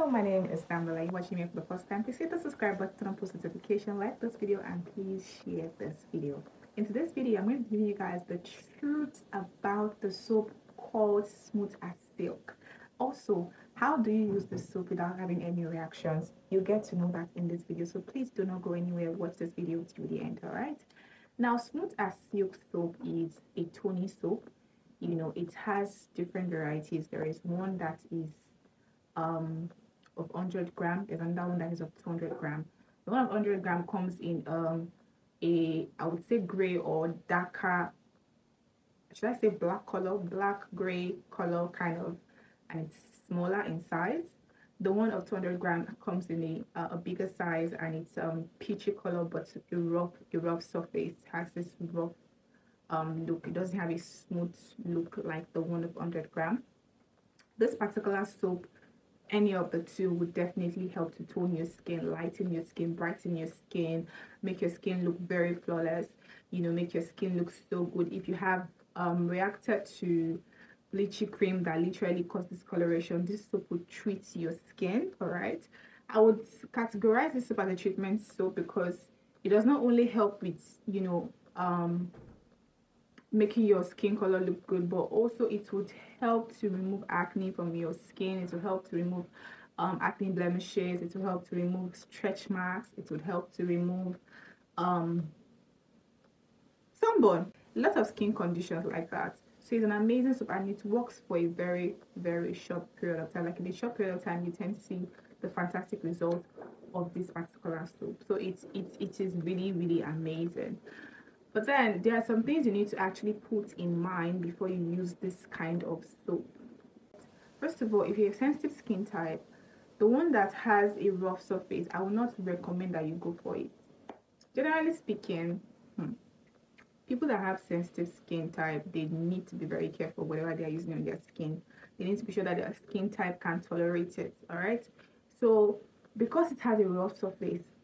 Hello, my name is Damala. You're watching me for the first time. Please hit the subscribe button, turn on post notification, like this video, and please share this video. In today's video, I'm going to give you guys the truth about the soap called Smooth as Silk. Also, how do you use this soap without having any reactions? You'll get to know that in this video. So please do not go anywhere. Watch this video to the end, alright? Now, Smooth as Silk soap is a toning soap. You know, it has different varieties. There is one that is of 100 gram. There's another one that is of 200 gram. The one of 100 gram comes in a, I would say, gray or darker, should I say black color, black gray color kind of, and it's smaller in size. The one of 200 gram comes in a bigger size, and it's peachy color but a rough surface. It has this rough look. It doesn't have a smooth look like the one of 100 gram. This particular soap, any of the two, would definitely help to tone your skin, lighten your skin, brighten your skin, make your skin look very flawless, you know, make your skin look so good. If you have reacted to bleachy cream that literally causes discoloration, this soap would treat your skin. All right, I would categorize this soap as a treatment soap because it does not only help with, you know, making your skin color look good, but also it would help to remove acne from your skin. It will help to remove acne blemishes. It will help to remove stretch marks. It would help to remove sunburn, a lot of skin conditions like that. So it's an amazing soap, and it works for a very short period of time. Like in a short period of time, you tend to see the fantastic result of this particular soap. So it is really amazing. But then there are some things you need to actually put in mind before you use this kind of soap. First of all, if you're a sensitive skin type, the one that has a rough surface, I will not recommend that you go for it. Generally speaking, people that have sensitive skin type, they need to be very careful whatever they are using on their skin. They need to be sure that their skin type can tolerate it. All right. So because it has a rough surface,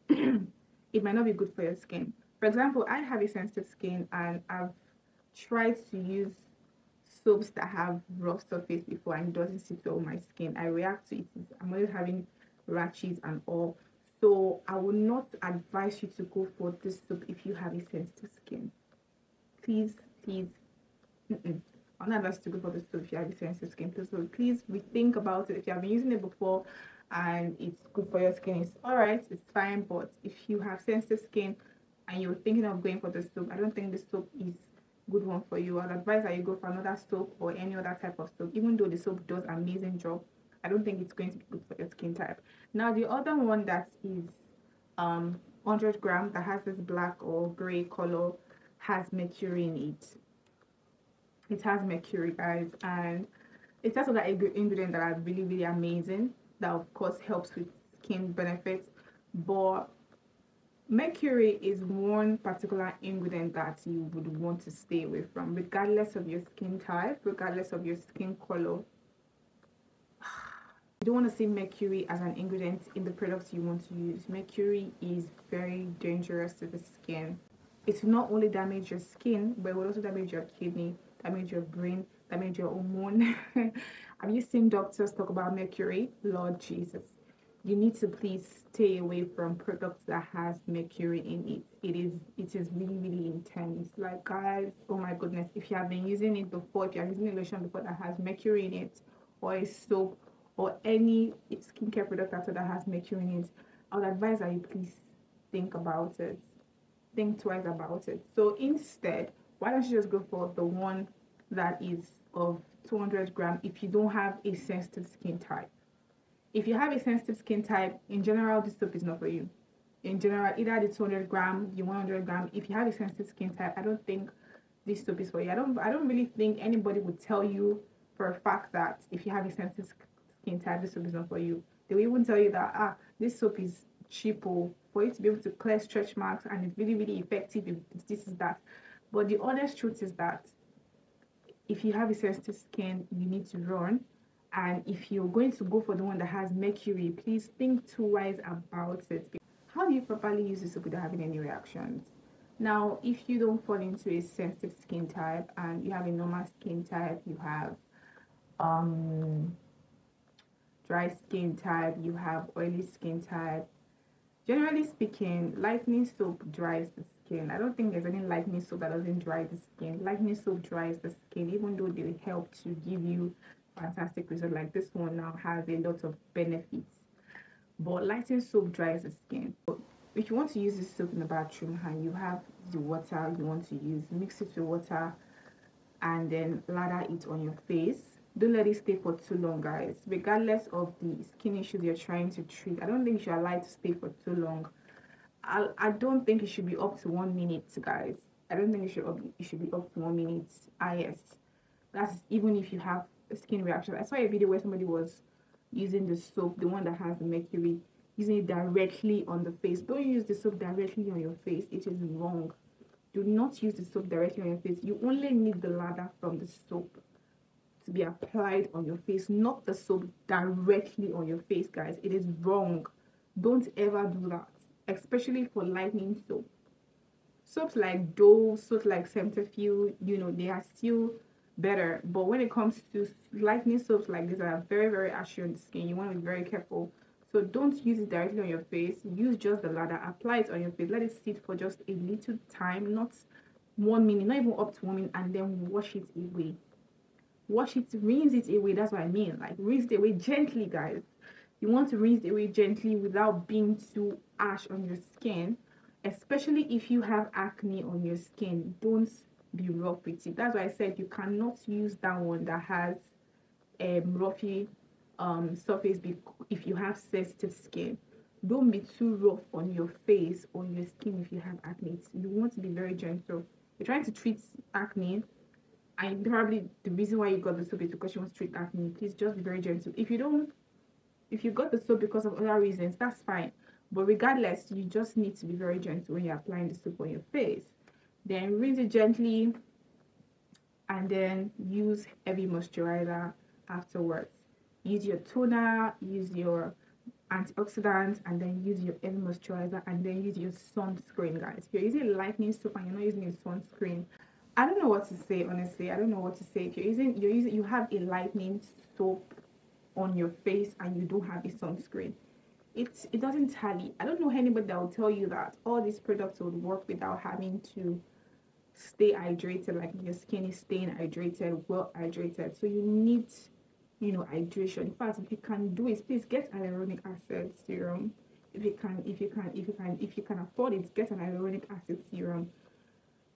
it might not be good for your skin. For example, I have a sensitive skin, and I've tried to use soaps that have rough surface before, and it doesn't sit well on my skin. I react to it. I'm always having rashes and all. So I would not advise you to go for this soap if you have a sensitive skin. Please. I'm not advise you to go for this soap if you have a sensitive skin. Please rethink about it. If you have been using it before and it's good for your skin, it's alright, it's fine. But if you have sensitive skin and you're thinking of going for the soap, I don't think this soap is good one for you. I'd advise that you go for another soap or any other type of soap. Even though the soap does an amazing job, I don't think it's going to be good for your skin type. Now the other one that is 100 gram that has this black or gray color has mercury in it. It has mercury, guys, and it's also that ingredient that are really amazing, that of course helps with skin benefits. But mercury is one particular ingredient that you would want to stay away from, regardless of your skin type, regardless of your skin color. You don't want to see mercury as an ingredient in the products you want to use. Mercury is very dangerous to the skin. It will not only damage your skin, but it will also damage your kidney, damage your brain, damage your hormone. Have you seen doctors talk about mercury? Lord Jesus. You need to please stay away from products that has mercury in it. It is really intense. Like, guys, oh my goodness, if you have been using it before, if you are using a lotion before that has mercury in it, or a soap, or any skincare product after that has mercury in it, I would advise that you please think about it. Think twice about it. So instead, why don't you just go for the one that is of 200 gram if you don't have a sensitive skin type? If you have a sensitive skin type, in general, this soap is not for you. In general, either the 200 gram, the 100 gram, if you have a sensitive skin type, I don't think this soap is for you. I don't really think anybody would tell you for a fact that if you have a sensitive skin type, this soap is not for you. They will even tell you that, this soap is cheap for you to be able to clear stretch marks, and it's really effective if this is that. But the honest truth is that if you have a sensitive skin, you need to run. And if you're going to go for the one that has mercury, please think twice about it. How do you properly use this soap without having any reactions? Now, if you don't fall into a sensitive skin type and you have a normal skin type, you have dry skin type, you have oily skin type. Generally speaking, lightening soap dries the skin. I don't think there's any lightening soap that doesn't dry the skin. Lightening soap dries the skin, even though they help to give you fantastic results. Like this one now has a lot of benefits, but lightening soap dries the skin. If you want to use this soap in the bathroom and you have the water you want to use, mix it with water and then lather it on your face. Don't let it stay for too long, guys. Regardless of the skin issues you're trying to treat, I don't think you should allow it to stay for too long. I don't think it should be up to 1 minute, guys. I don't think it should be up to 1 minute. Yes, that's even if you have a skin reaction. I saw a video where somebody was using the soap, the one that has the mercury, using it directly on the face. Don't use the soap directly on your face. It is wrong. Do not use the soap directly on your face. You only need the lather from the soap to be applied on your face, not the soap directly on your face, guys. It is wrong. Don't ever do that, especially for lightening soap. Soaps like Dove, soaps like Cetaphil, you know, they are still better. But when it comes to lightening soaps like this that are very, very ashy on the skin, you want to be very careful. So don't use it directly on your face. Use just the lather, apply it on your face, let it sit for just a little time, not 1 minute, not even up to 1 minute, and then wash it away. Wash it, rinse it away. That's what I mean. Like, rinse it away gently, guys. You want to rinse it away gently without being too ash on your skin, especially if you have acne on your skin. Don't be rough with it. That's why I said you cannot use that one that has roughy surface if you have sensitive skin. Don't be too rough on your face or your skin if you have acne. You want to be very gentle. You're trying to treat acne, and probably the reason why you got the soap is because you want to treat acne. Please just be very gentle. If you got the soap because of other reasons, that's fine. But regardless, you just need to be very gentle when you're applying the soap on your face. Then rinse it gently and then use heavy moisturizer afterwards. Use your toner, use your antioxidants, and then use your heavy moisturizer, and then use your sunscreen, guys. If you're using a lightening soap and you're not using a sunscreen, I don't know what to say, honestly. I don't know what to say. If you have a lightening soap on your face and you don't have a sunscreen, it doesn't tally. I don't know anybody that will tell you that all these products would work without having to stay hydrated, like your skin is staying hydrated, well hydrated. So you need, you know, hydration. In fact, if you can do it, please get hyaluronic acid serum. If you can afford it, get an hyaluronic acid serum.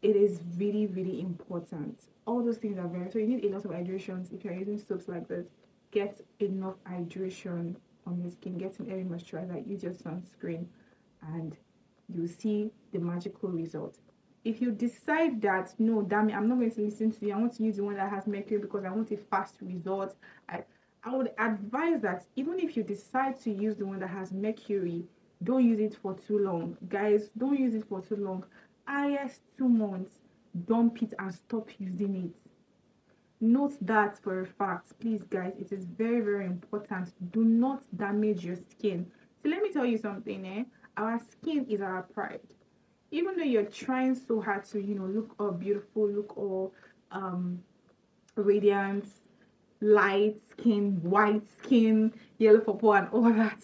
It is really, really important. All those things are very, so you need a lot of hydrations. If you're using soaps like this, get enough hydration on your skin. Get some heavy moisturizer, use your sunscreen, and you'll see the magical result. If you decide that, no, damn it, I'm not going to listen to you, I want to use the one that has mercury because I want a fast result, I would advise that even if you decide to use the one that has mercury, don't use it for too long. Guys, don't use it for too long. Highest 2 months, dump it and stop using it. Note that for a fact, please, guys. It is very, very important. Do not damage your skin. So let me tell you something, our skin is our pride. Even though you're trying so hard to, you know, look all beautiful, look all radiant, light skin, white skin, yellow purple, and all that,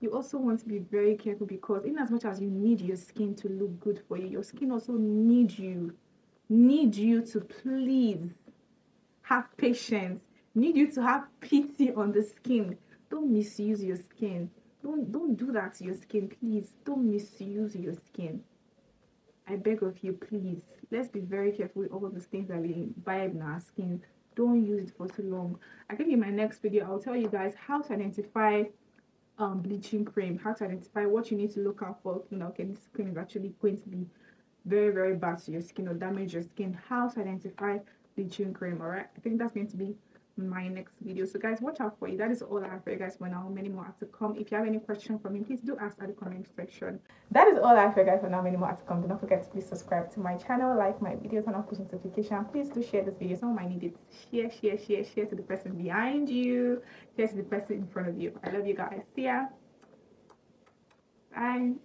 you also want to be very careful, because in as much as you need your skin to look good for you, your skin also needs you to please have patience, need you to have pity on the skin. Don't misuse your skin. Don't do that to your skin, please. Don't misuse your skin. I beg of you, please. Let's be very careful with all of these things that we imbibe in our skin. Don't use it for too long. I think in my next video, I'll tell you guys how to identify bleaching cream, how to identify what you need to look out for. You know, okay, this cream is actually going to be very, very bad to your skin or damage your skin. How to identify bleaching cream. All right, I think that's going to be my next video. So guys, watch out for it. That is all I have for you guys for now. Many more are to come. If you have any questions for me, please do ask at the comment section. That is all I have for you guys for now. Many more are to come. Do not forget to please subscribe to my channel, like my videos, and post notification. Please do share this video. Someone might need it. Share to the person behind you, share to the person in front of you. I love you guys. See ya. Bye.